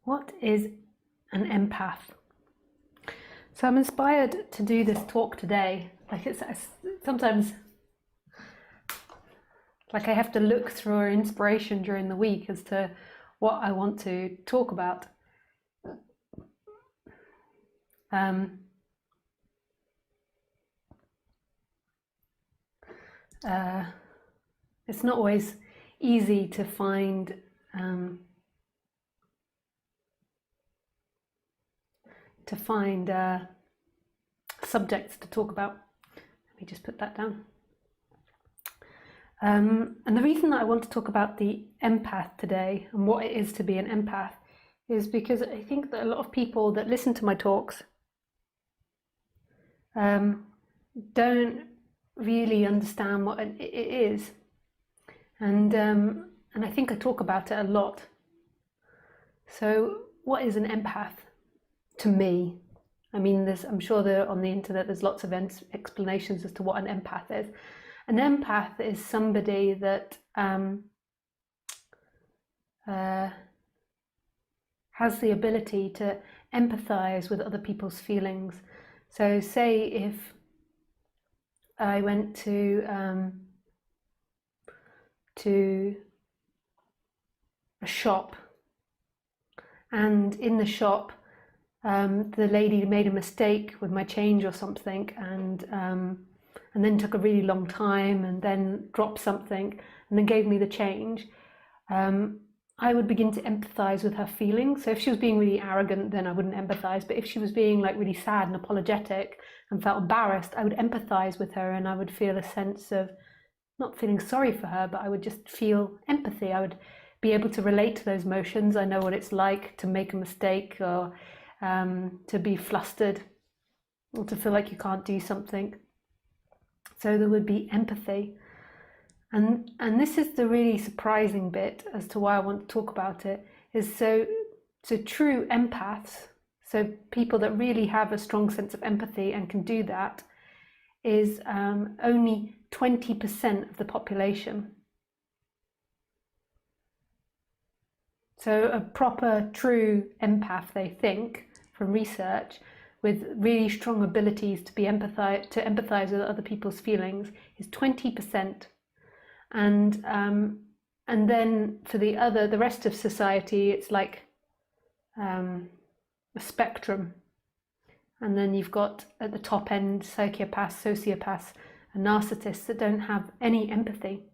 What is an empath? So I'm inspired to do this talk today. Like it's sometimes like I have to look through inspiration during the week as to what I want to talk about. It's not always easy to find subjects to talk about. Let me just put that down. And the reason that I want to talk about the empath today and what it is to be an empath is because I think that a lot of people that listen to my talks don't really understand what it is, and I think I talk about it a lot. So, what is an empath to me? I mean, I'm sure that on the internet there's lots of explanations as to what an empath is. An empath is somebody that has the ability to empathize with other people's feelings. So say if I went to a shop, and in the shop the lady made a mistake with my change or something, and then took a really long time, and then dropped something, and then gave me the change, I would begin to empathize with her feelings. So if she was being really arrogant, then I wouldn't empathize. But if she was being like really sad and apologetic and felt embarrassed, I would empathize with her, and I would feel a sense of not feeling sorry for her, but I would just feel empathy. I would be able to relate to those emotions. I know what it's like to make a mistake, or to be flustered, or to feel like you can't do something. So there would be empathy. And this is the really surprising bit as to why I want to talk about it, is so true empaths, so people that really have a strong sense of empathy and can do that, is only 20% of the population. So a proper, true empath, they think, from research, with really strong abilities to empathize with other people's feelings, is 20%. And then for the rest of society, it's like a spectrum. And then you've got at the top end psychopaths, sociopaths, and narcissists that don't have any empathy.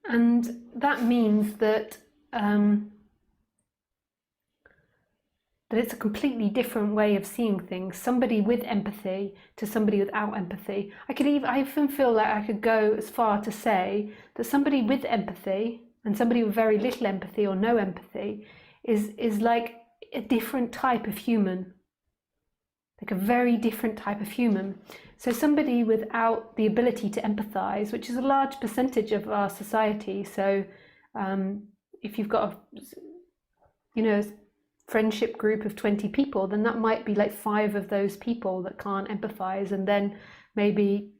And that means that that it's a completely different way of seeing things. Somebody with empathy to somebody without empathy. I even feel like I could go as far to say that somebody with empathy and somebody with very little empathy or no empathy is like a different type of human. Like a very different type of human. So somebody without the ability to empathize, which is a large percentage of our society. So if you've got a friendship group of 20 people, then that might be like 5 of those people that can't empathize, and then maybe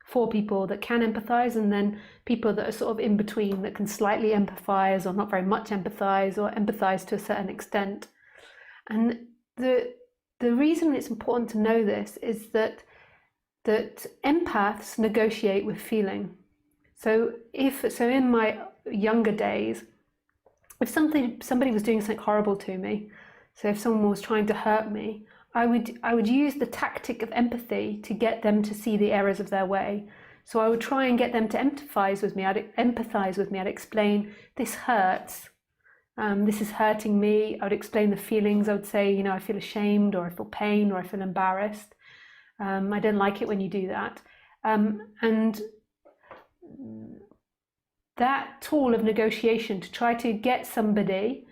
4 people that can empathize, and then people that are sort of in between that can slightly empathize or not very much empathize, or empathize to a certain extent. And the reason it's important to know this is that empaths negotiate with feeling. So in my younger days, if somebody was doing something horrible to me, so if someone was trying to hurt me, I would use the tactic of empathy to get them to see the errors of their way. So I would try and get them to empathize with me. I'd explain, this hurts. This is hurting me. I would explain the feelings. I would say, I feel ashamed, or I feel pain, or I feel embarrassed. I don't like it when you do that. And that tool of negotiation, to try to get somebody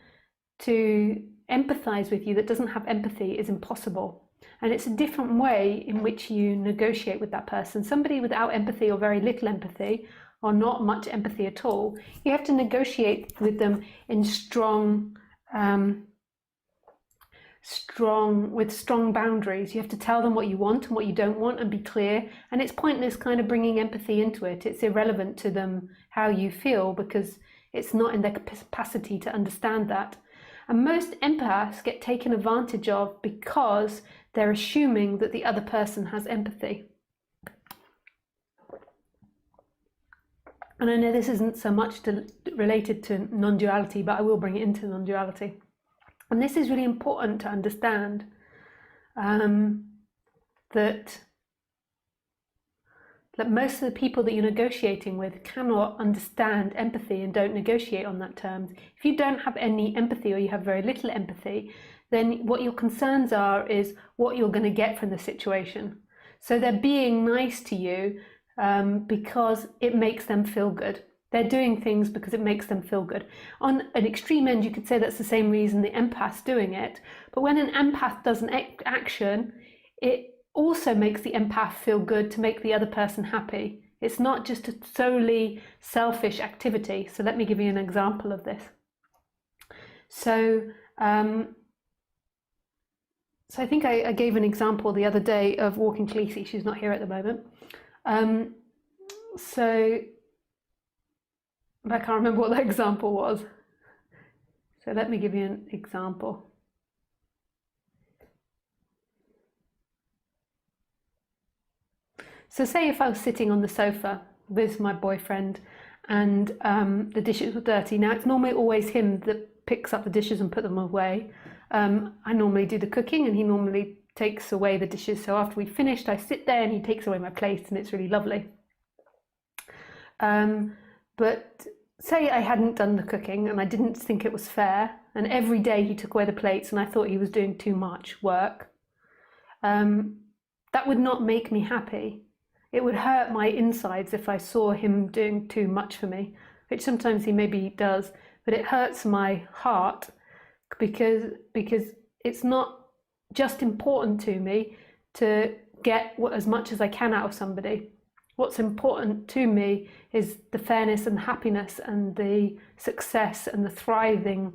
to empathize with you that doesn't have empathy, is impossible. And it's a different way in which you negotiate with that person. Somebody without empathy, or very little empathy, or not much empathy at all, you have to negotiate with them in strong with strong boundaries. You have to tell them what you want and what you don't want and be clear. And it's pointless kind of bringing empathy into it. It's irrelevant to them how you feel because it's not in their capacity to understand that. And most empaths get taken advantage of because they're assuming that the other person has empathy. And I know this isn't so much related to non-duality, but I will bring it into non-duality. And this is really important to understand, that most of the people that you're negotiating with cannot understand empathy and don't negotiate on that terms. If you don't have any empathy or you have very little empathy, then what your concerns are is what you're going to get from the situation. So they're being nice to you because it makes them feel good. They're doing things because it makes them feel good. On an extreme end, you could say that's the same reason the empath's doing it. But when an empath does an action, it also makes the empath feel good to make the other person happy. It's not just a solely selfish activity. So let me give you an example of this. So I think I gave an example the other day of walking Khaleesi. She's not here at the moment. I can't remember what that example was. So let me give you an example. So say if I was sitting on the sofa with my boyfriend and the dishes were dirty. Now it's normally always him that picks up the dishes and put them away. I normally do the cooking and he normally takes away the dishes. So after we've finished, I sit there and he takes away my plate and it's really lovely. But say I hadn't done the cooking and I didn't think it was fair, and every day he took away the plates and I thought he was doing too much work, that would not make me happy. It would hurt my insides if I saw him doing too much for me, which sometimes he maybe does, but it hurts my heart because it's not just important to me to get as much as I can out of somebody. What's important to me is the fairness and the happiness and the success and the thriving,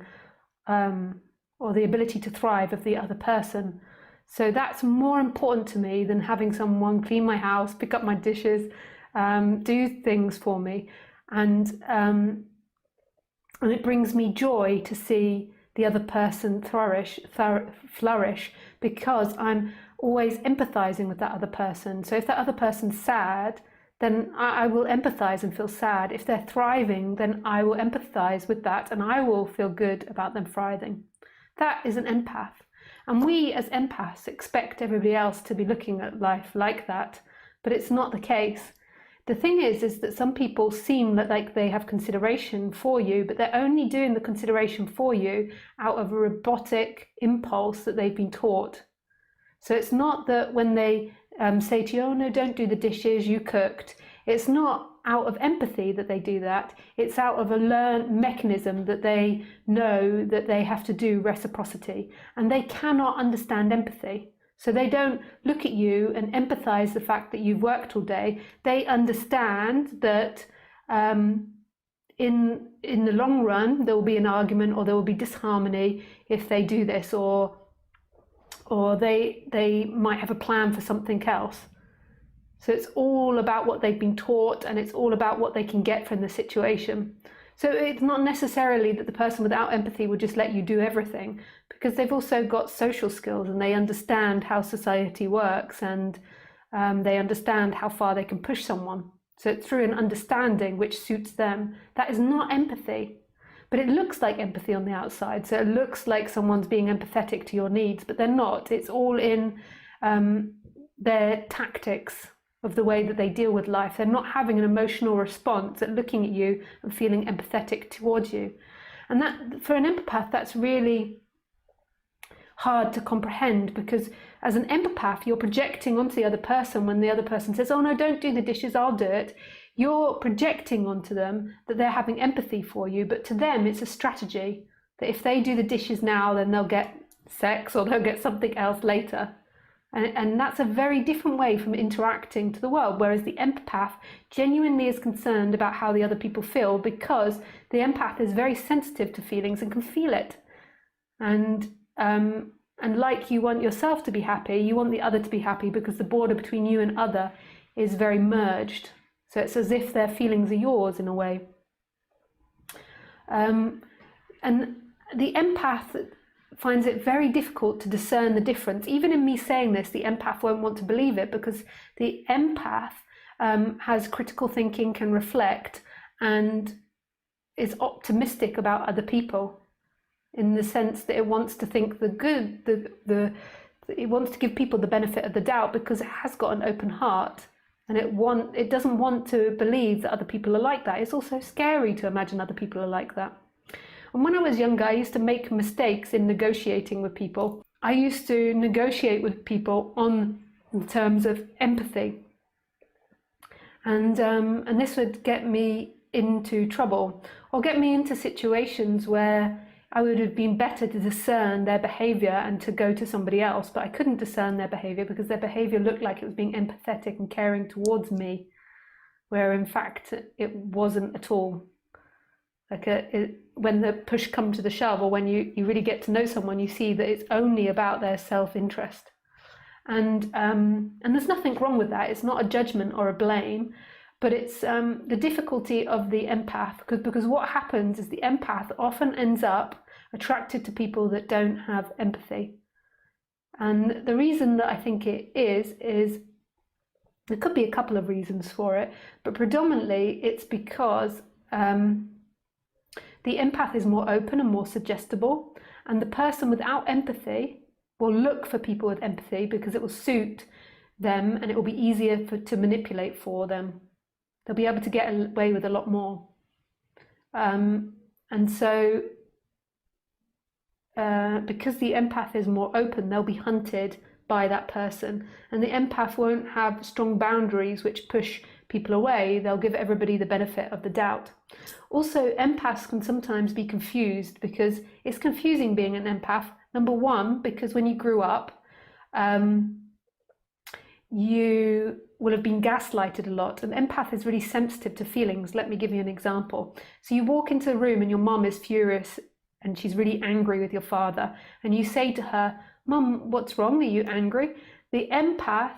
or the ability to thrive of the other person. So that's more important to me than having someone clean my house, pick up my dishes, do things for me. And it brings me joy to see the other person flourish, because I'm always empathizing with that other person. So if that other person's sad, then I will empathize and feel sad. If they're thriving, then I will empathize with that and I will feel good about them thriving. That is an empath. And we as empaths expect everybody else to be looking at life like that, but it's not the case. The thing is that some people seem like they have consideration for you, but they're only doing the consideration for you out of a robotic impulse that they've been taught. So it's not that when they say to you, oh no, don't do the dishes, you cooked. It's not out of empathy that they do that. It's out of a learned mechanism that they know that they have to do reciprocity, and they cannot understand empathy. So they don't look at you and empathize the fact that you've worked all day. They understand that in the long run there will be an argument or there will be disharmony if they do this, or they might have a plan for something else. So it's all about what they've been taught, and it's all about what they can get from the situation. So it's not necessarily that the person without empathy would just let you do everything, because they've also got social skills and they understand how society works, and they understand how far they can push someone. So it's through an understanding which suits them. That is not empathy. But it looks like empathy on the outside. So it looks like someone's being empathetic to your needs, but they're not. It's all in their tactics of the way that they deal with life. They're not having an emotional response at looking at you and feeling empathetic towards you. And that, for an empath, that's really hard to comprehend, because as an empath, you're projecting onto the other person when the other person says, oh no, don't do the dishes, I'll do it. You're projecting onto them that they're having empathy for you, but to them it's a strategy that if they do the dishes now, then they'll get sex or they'll get something else later. And that's a very different way from interacting to the world, whereas the empath genuinely is concerned about how the other people feel, because the empath is very sensitive to feelings and can feel it. And And like you want yourself to be happy, you want the other to be happy, because the border between you and other is very merged. So it's as if their feelings are yours in a way. And the empath finds it very difficult to discern the difference. Even in me saying this, the empath won't want to believe it, because the empath has critical thinking, can reflect, and is optimistic about other people, in the sense that it wants to think the good, it wants to give people the benefit of the doubt, because it has got an open heart, and it doesn't want to believe that other people are like that. It's also scary to imagine other people are like that. And when I was younger, I used to make mistakes in negotiating with people. I used to negotiate with people on terms of empathy, and this would get me into trouble, or get me into situations where I would have been better to discern their behavior and to go to somebody else, but I couldn't discern their behavior because their behavior looked like it was being empathetic and caring towards me, where in fact it wasn't at all. Like when the push comes to the shove, or when you really get to know someone, you see that it's only about their self-interest. And there's nothing wrong with that. It's not a judgment or a blame, but it's the difficulty of the empath, because what happens is the empath often ends up attracted to people that don't have empathy. And the reason that I think it is there could be a couple of reasons for it, but predominantly it's because the empath is more open and more suggestible, and the person without empathy will look for people with empathy because it will suit them and it will be easier to manipulate for them. They'll be able to get away with a lot more. And so because the empath is more open, they'll be hunted by that person, and the empath won't have strong boundaries which push people away. They'll give everybody the benefit of the doubt. Also, empaths can sometimes be confused, because it's confusing being an empath. Number one, because when you grew up, you will have been gaslighted a lot. An empath is really sensitive to feelings. Let me give you an example. So you walk into a room and your mum is furious and she's really angry with your father, and you say to her, "Mum, what's wrong? Are you angry?" The empath,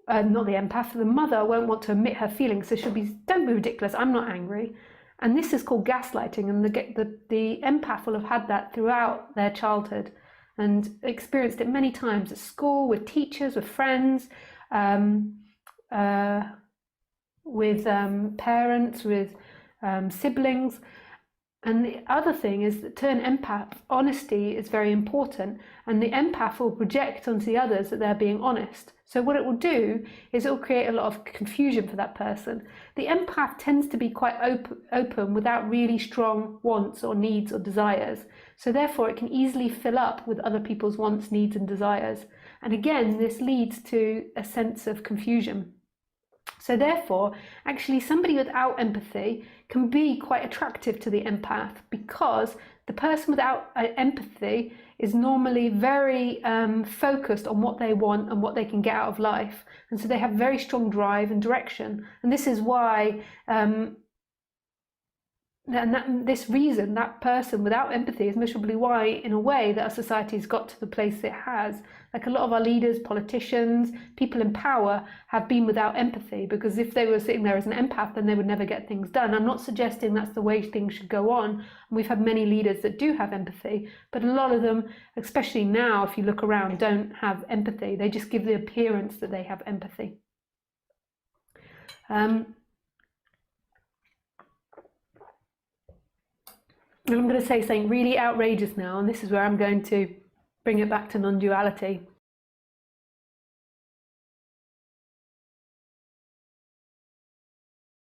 not the empath, the mother won't want to admit her feelings, so she'll be, "Don't be ridiculous, I'm not angry." And this is called gaslighting, and the empath will have had that throughout their childhood and experienced it many times at school, with teachers, with friends, with parents, with siblings. And the other thing is that to an empath, honesty is very important, and the empath will project onto the others that they're being honest. So what it will do is it will create a lot of confusion for that person. The empath tends to be quite open without really strong wants or needs or desires. So therefore it can easily fill up with other people's wants, needs and desires. And again, this leads to a sense of confusion. So therefore, actually somebody without empathy can be quite attractive to the empath, because the person without empathy is normally very focused on what they want and what they can get out of life. And so they have very strong drive and direction. And this is why, that person without empathy is miserably why, in a way, that our society has got to the place it has. Like a lot of our leaders, politicians, people in power have been without empathy, because if they were sitting there as an empath, then they would never get things done. I'm not suggesting that's the way things should go on. And we've had many leaders that do have empathy, but a lot of them, especially now, if you look around, don't have empathy. They just give the appearance that they have empathy. And I'm going to say something really outrageous now, and this is where I'm going to bring it back to non-duality.